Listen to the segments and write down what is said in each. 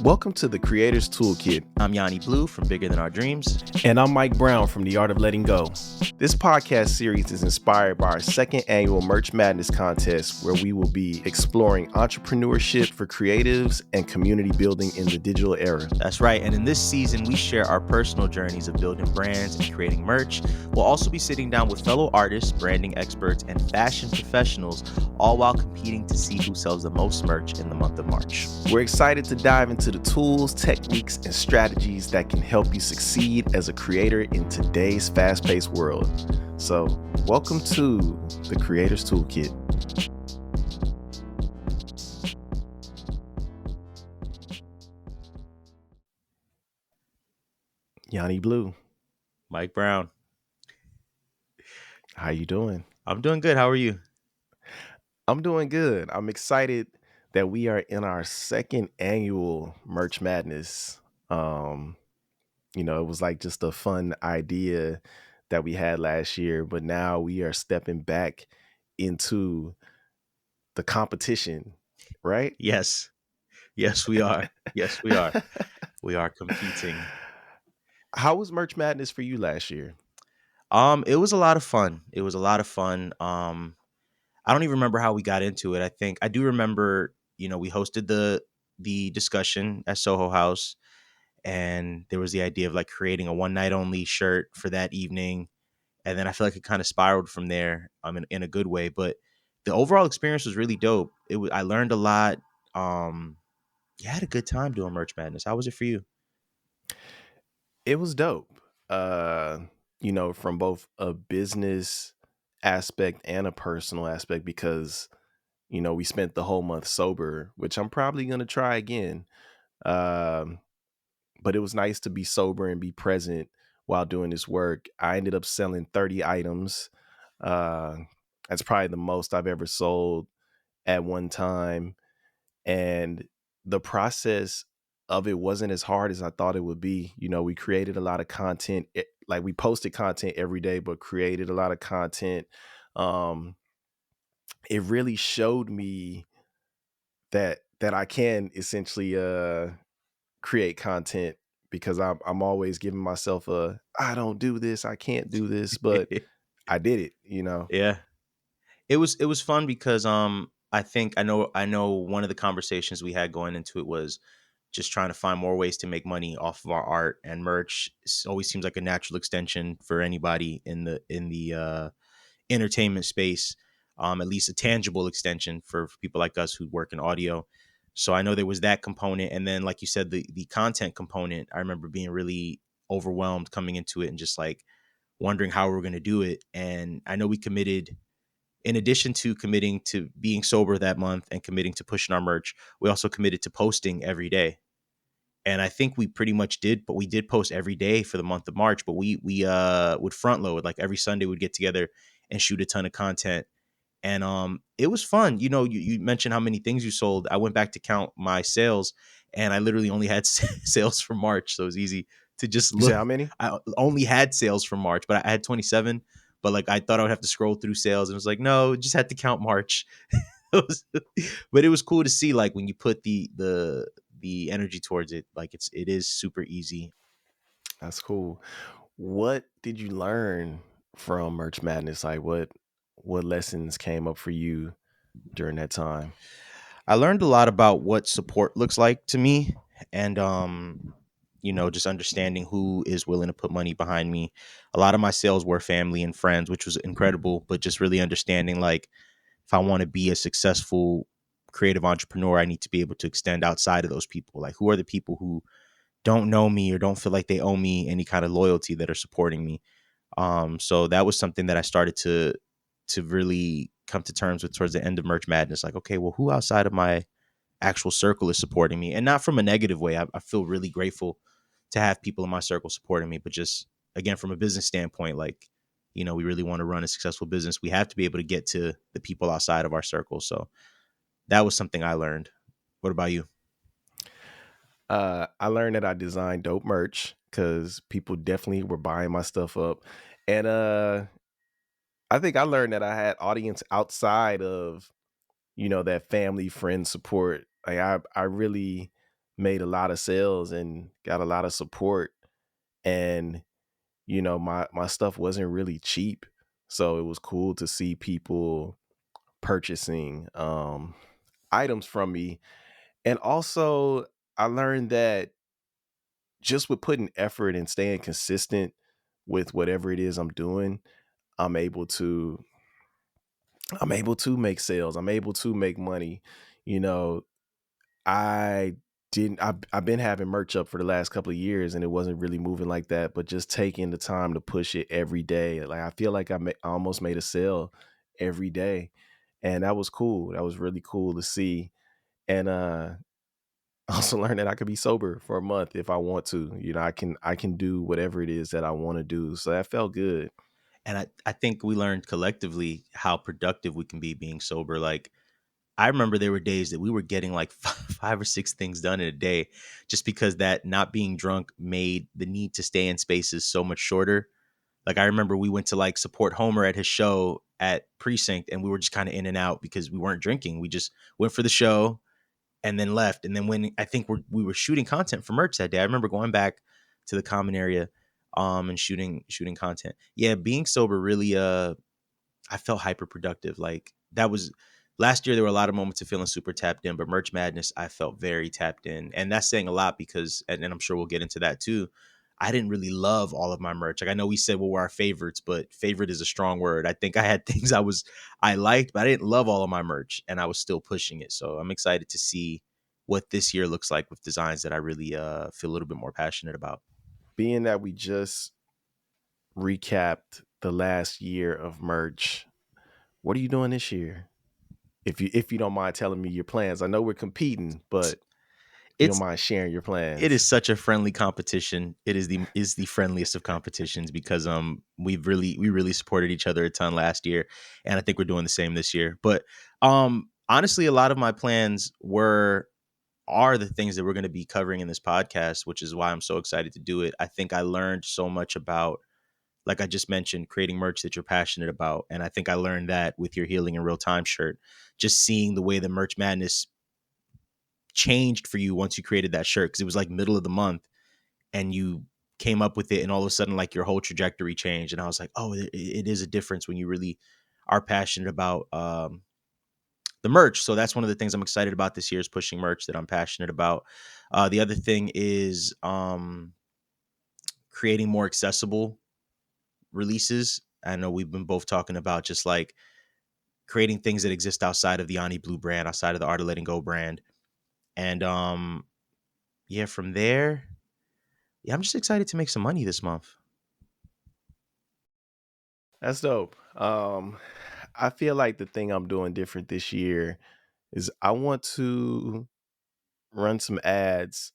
Welcome to the Creator's Toolkit. I'm Yanni Blue from Bigger Than Our Dreams. And I'm Mike Brown from The Art of Letting Go. This podcast series is inspired by our second annual Merch Madness contest, where we will be exploring entrepreneurship for creatives and community building in the digital era. That's right. And in this season, we share our personal journeys of building brands and creating merch. We'll also be sitting down with fellow artists, branding experts, and fashion professionals, all while competing to see who sells the most merch in the month of March. We're excited to dive into the tools, techniques, and strategies that can help you succeed as a creator in today's fast-paced world. So, welcome to the Creator's Toolkit. Yanni Blue. Mike Brown. How you doing? I'm doing good. How are you? I'm doing good. I'm excited that we are in our second annual Merch Madness. It was like just a fun idea that we had last year, but now we are stepping back into the competition, right? Yes. Yes, we are. Yes, we are. We are competing. How was Merch Madness for you last year? It was a lot of fun. I don't even remember how we got into it. I do remember, we hosted the discussion at Soho House, and there was the idea of like creating a one night only shirt for that evening. And then I feel like it kind of spiraled from there, in a good way. But the overall experience was really dope. I learned a lot. I had a good time doing Merch Madness. How was it for you? It was dope. From both a business aspect and a personal aspect, because we spent the whole month sober, which I'm probably going to try again. But it was nice to be sober and be present while doing this work. I ended up selling 30 items. That's probably the most I've ever sold at one time. And the process of it wasn't as hard as I thought it would be. We created a lot of content. Like, we posted content every day, but created a lot of content. It really showed me that I can essentially create content, because I'm always giving myself I don't do this, I can't do this, but I did it. Yeah. It was fun because I know one of the conversations we had going into it was just trying to find more ways to make money off of our art, and merch always seems like a natural extension for anybody in the entertainment space, at least a tangible extension for people like us who work in audio. So I know there was that component, and then like you said, the content component. I remember being really overwhelmed coming into it and just like wondering how we were going to do it. And I know we committed, in addition to committing to being sober that month and committing to pushing our merch, we also committed to posting every day. And I think we pretty much did, but we did post every day for the month of March. But we would front load, like every Sunday we'd get together and shoot a ton of content. And it was fun. You mentioned how many things you sold. I went back to count my sales, and I literally only had sales for March. So it was easy to just You say look. how many? I only had sales for March, but I had 27. But like, I thought I would have to scroll through sales, and it was like, no, just had to count March. But it was cool to see, like, when you put the energy towards it, like it is super easy. That's cool. What did you learn from Merch Madness? Like, what lessons came up for you during that time? I learned a lot about what support looks like to me, and just understanding who is willing to put money behind me. A lot of my sales were family and friends, which was incredible, but just really understanding, like, if I want to be a successful creative entrepreneur, I need to be able to extend outside of those people. Like, who are the people who don't know me or don't feel like they owe me any kind of loyalty that are supporting me? So that was something that I started to really come to terms with towards the end of Merch Madness. Like, okay, well, who outside of my actual circle is supporting me? And not from a negative way. I feel really grateful to have people in my circle supporting me, but just, again, from a business standpoint, like, we really want to run a successful business. We have to be able to get to the people outside of our circle. So that was something I learned. What about you? I learned that I designed dope merch, because people definitely were buying my stuff up. And I think I learned that I had audience outside of, that family friend support. Like, I really made a lot of sales and got a lot of support. And my stuff wasn't really cheap, so it was cool to see people purchasing items from me. And also, I learned that just with putting effort and staying consistent with whatever it is I'm doing, I'm able to I'm able to make sales. I'm able to make money. You know, I didn't I've been having merch up for the last couple of years and it wasn't really moving like that, but just taking the time to push it every day. Like I feel like I almost made a sale every day. And that was cool. That was really cool to see. And I also learned that I could be sober for a month if I want to. I can do whatever it is that I want to do. So that felt good. And I think we learned collectively how productive we can be being sober. Like, I remember there were days that we were getting like five or six things done in a day just because that not being drunk made the need to stay in spaces so much shorter. Like, I remember we went to like support Homer at his show at Precinct and we were just kind of in and out because we weren't drinking. We just went for the show and then left. And then when I think we were shooting content for merch that day, I remember going back to the common area and shooting content. Yeah, being sober really I felt hyper productive. Like, that was last year. There were a lot of moments of feeling super tapped in, but Merch Madness, I felt very tapped in, and that's saying a lot because, and I'm sure we'll get into that too. I didn't really love all of my merch. Like, I know we said what were our favorites, but favorite is a strong word. I think I had things I liked, but I didn't love all of my merch, and I was still pushing it. So I'm excited to see what this year looks like with designs that I really feel a little bit more passionate about. Being that we just recapped the last year of merch, what are you doing this year? If you don't mind telling me your plans. I know we're competing, but if you don't It's mind sharing your It is plans. such a friendly competition. It is the friendliest of competitions because we really supported each other a ton last year, and I think we're doing the same this year. But honestly, a lot of my plans were are the things that we're going to be covering in this podcast, which is why I'm so excited to do it. I think I learned so much about, like I just mentioned, creating merch that you're passionate about, and I think I learned that with your Healing in Real Time shirt. Just seeing the way the Merch Madness changed for you once you created that shirt, because it was like middle of the month and you came up with it and all of a sudden like your whole trajectory changed, and I was like, oh, it is a difference when you really are passionate about the merch. So that's one of the things I'm excited about this year, is pushing merch that I'm passionate about. The other thing is creating more accessible releases. I know we've been both talking about just like creating things that exist outside of the Ani Blue brand, outside of the Art of Letting Go brand. And yeah, from there, yeah, I'm just excited to make some money this month. That's dope. I feel like the thing I'm doing different this year is I want to run some ads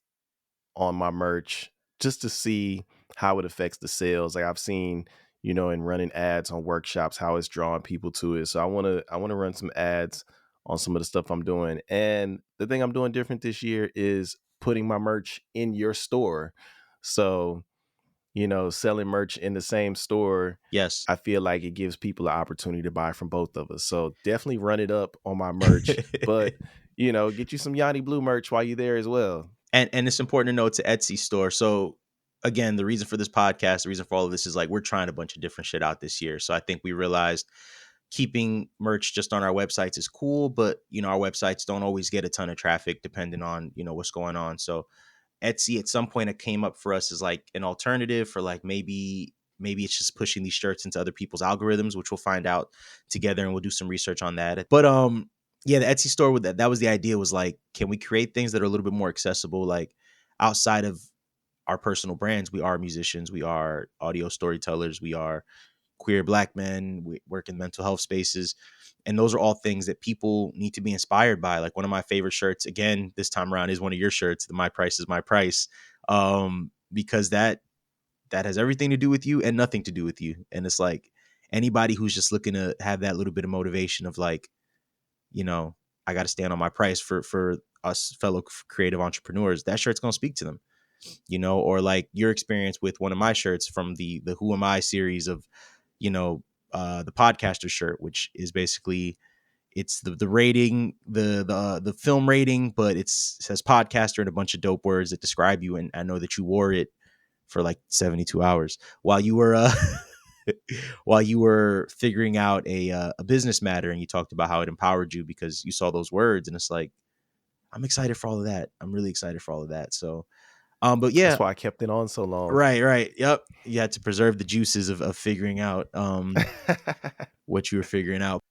on my merch just to see how it affects the sales. Like I've seen, in running ads on workshops, how it's drawing people to it. So I want to run some ads on some of the stuff I'm doing. And the thing I'm doing different this year is putting my merch in your store. So, selling merch in the same store, Yes. I feel like it gives people an opportunity to buy from both of us. So definitely run it up on my merch, but get you some Yanni Blue merch while you're there as well. And it's important to know it's an Etsy store. So again, the reason for this podcast, the reason for all of this is like we're trying a bunch of different shit out this year. So I think we realized keeping merch just on our websites is cool, but our websites don't always get a ton of traffic depending on, what's going on. So Etsy at some point it came up for us as like an alternative for like maybe it's just pushing these shirts into other people's algorithms, which we'll find out together and we'll do some research on that. But yeah, the Etsy store with that was the idea, was like, can we create things that are a little bit more accessible, like outside of our personal brands? We are musicians, we are audio storytellers, we are queer Black men, we work in mental health spaces. And those are all things that people need to be inspired by. Like, one of my favorite shirts, again, this time around, is one of your shirts, the My Price is My Price. Because that has everything to do with you and nothing to do with you. And it's like, anybody who's just looking to have that little bit of motivation of like, you know, I got to stand on my price for us fellow creative entrepreneurs, that shirt's going to speak to them, or like your experience with one of my shirts from the Who Am I series of, the podcaster shirt, which is basically, it's the rating, the film rating, but it says podcaster and a bunch of dope words that describe you. And I know that you wore it for like 72 hours while you were while you were figuring out a business matter, and you talked about how it empowered you because you saw those words, and it's like, I'm excited for all of that. I'm really excited for all of that. So but yeah, That's why I kept it on so long. right, yep, you had to preserve the juices of figuring out what you were figuring out.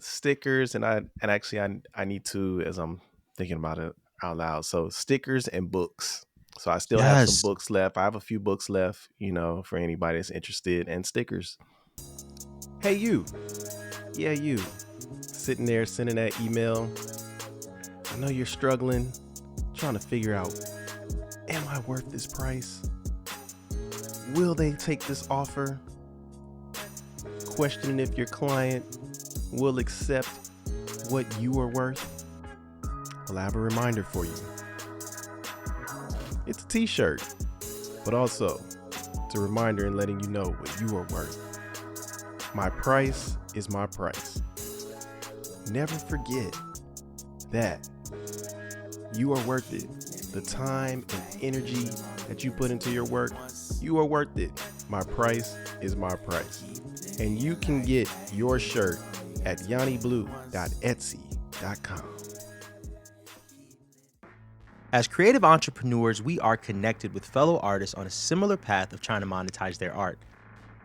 Stickers, and actually I need to, as I'm thinking about it out loud. So stickers and books. So I still have some Yes. books left. I have a few books left, for anybody that's interested, and stickers. Hey you. Yeah, you. Sitting there sending that email. I know you're struggling, trying to figure out, am I worth this price? Will they take this offer? Questioning if your client will accept what you are worth. Well, I have a reminder for you. It's a t-shirt, but also it's a reminder and letting you know what you are worth. My price is my price. Never forget that you are worth it. The time and energy that you put into your work, you are worth it. My price is my price. And you can get your shirt at yanniblue.etsy.com. As creative entrepreneurs, we are connected with fellow artists on a similar path of trying to monetize their art.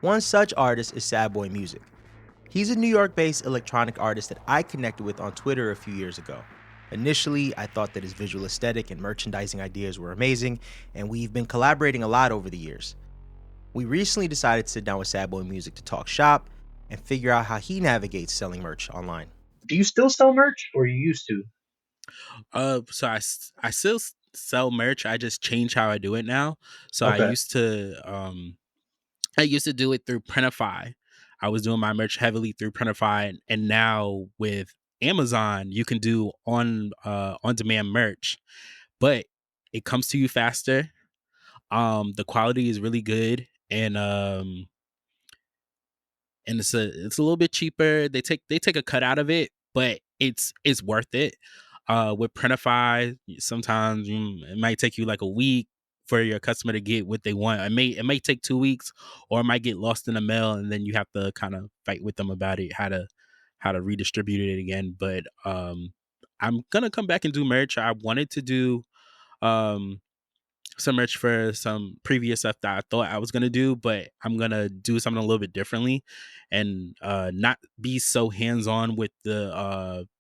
One such artist is SadBoyMusic. He's a New York-based electronic artist that I connected with on Twitter a few years ago. Initially, I thought that his visual aesthetic and merchandising ideas were amazing, and we've been collaborating a lot over the years. We recently decided to sit down with SadBoyMusic to talk shop and figure out how he navigates selling merch online. Do you still sell merch, or you used to? So I still sell merch. I just change how I do it now. So Okay. I used to do it through Printify. I was doing my merch heavily through Printify, and now with Amazon, you can do on demand merch, but it comes to you faster. The quality is really good, and it's a little bit cheaper. They take a cut out of it, but it's worth it. With Printify, sometimes it might take you like a week for your customer to get what they want. It may take 2 weeks, or it might get lost in the mail, and then you have to kind of fight with them about it, how to redistribute it again. But I'm gonna come back and do merch. I wanted to do um some merch for some previous stuff that I thought I was gonna do, but I'm gonna do something a little bit differently, and not be so hands on with it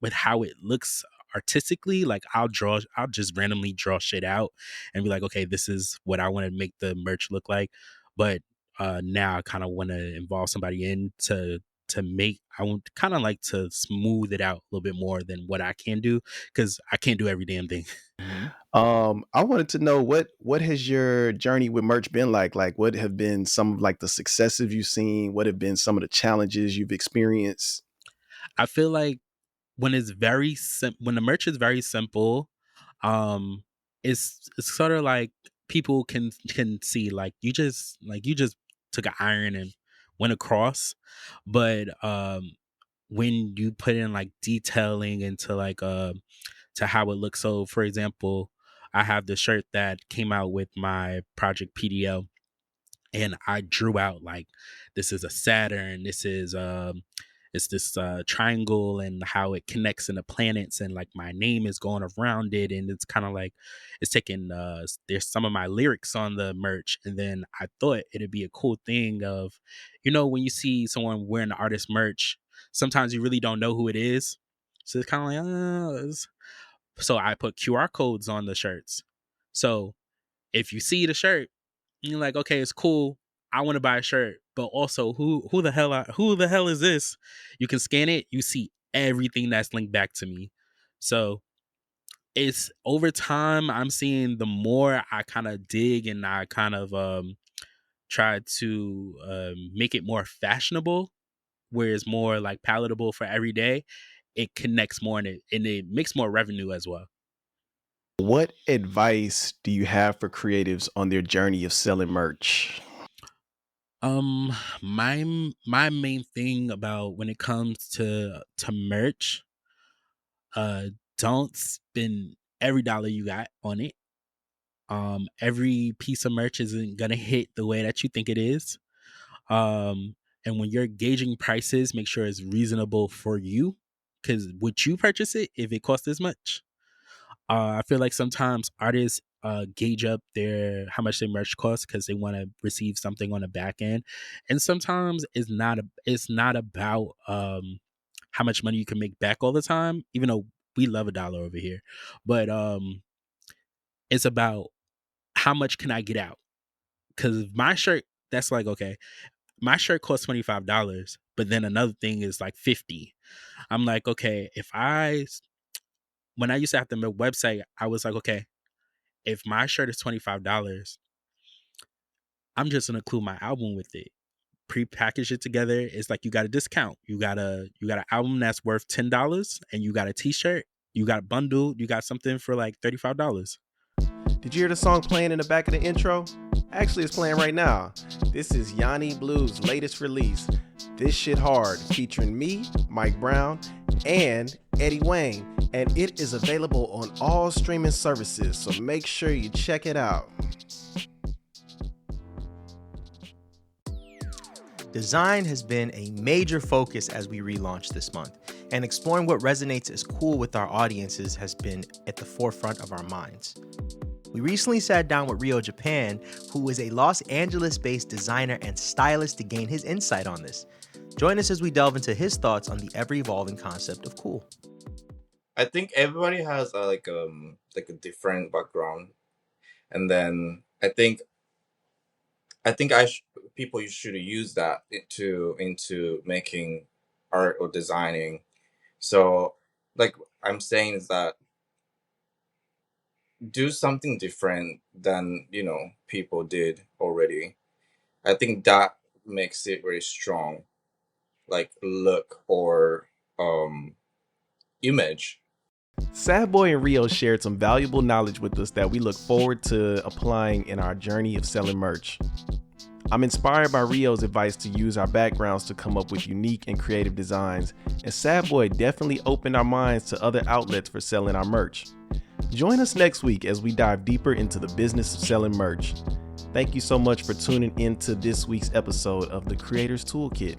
with how it looks artistically. Like I'll just randomly draw shit out and be like, okay, this is what I want to make the merch look like. But now I kind of want to involve somebody in to make. I want kind of like to smooth it out a little bit more than what I can do, because I can't do every damn thing. Mhm. I wanted to know what has your journey with merch been like? Like, what have been some of like the successes you've seen? What have been some of the challenges you've experienced? I feel like when the merch is very simple, um it's sort of like people can see, like you just took an iron and went across. But when you put in like detailing into like to how it looks. So for example, I have the shirt that came out with my project PDL, and I drew out like, this is a Saturn, this is it's this triangle and how it connects in the planets, and like my name is going around it, and it's kind of like it's taking there's some of my lyrics on the merch. And then I thought it'd be a cool thing of, when you see someone wearing the artist merch, sometimes you really don't know who it is. So it's kind of like, so I put QR codes on the shirts. So if you see the shirt, you're like, okay, it's cool. I want to buy a shirt, but also who the hell is this? You can scan it. You see everything that's linked back to me. So it's over time. I'm seeing the more I kind of dig and I kind of try to make it more fashionable, where it's more like palatable for every day. It connects more, and it makes more revenue as well. What advice do you have for creatives on their journey of selling merch? Um, my main thing about when it comes to merch, uh, don't spend every dollar you got on it. Every piece of merch isn't gonna hit the way that you think it is. Um, and when you're gauging prices, make sure it's reasonable for you. Because would you purchase it if it cost this much? I feel like sometimes artists gauge up their how much their merch costs because they want to receive something on the back end, and sometimes it's not about how much money you can make back all the time. Even though we love a dollar over here, but it's about how much can I get out? Because my shirt, that's like okay, my shirt costs $25, but then another thing is like 50. I'm like okay, if I when I used to have to make a website, I was like okay, if my shirt is $25, I'm just gonna include my album with it. Pre-package it together. It's like you got a discount. You got an album that's worth $10 and you got a t-shirt, you got a bundle, you got something for like $35. Did you hear the song playing in the back of the intro? Actually, it's playing right now. This is Yanni Blue's latest release, This Shit Hard, featuring me, Mike Brown, and Eddie Wayne. And it is available on all streaming services, so make sure you check it out. Design has been a major focus as we relaunch this month, and exploring what resonates as cool with our audiences has been at the forefront of our minds. We recently sat down with Rio Japan, who is a Los Angeles-based designer and stylist, to gain his insight on this. Join us as we delve into his thoughts on the ever-evolving concept of cool. I think everybody has like a different background, and then I think people should use that into making art or designing. So, like I'm saying, is that do something different than people did already. I think that makes it very strong, like look or image. SadBoy and Rio shared some valuable knowledge with us that we look forward to applying in our journey of selling merch. I'm inspired by Rio's advice to use our backgrounds to come up with unique and creative designs, and SadBoy definitely opened our minds to other outlets for selling our merch. Join us next week as we dive deeper into the business of selling merch. Thank you so much for tuning into this week's episode of The Creator's Toolkit.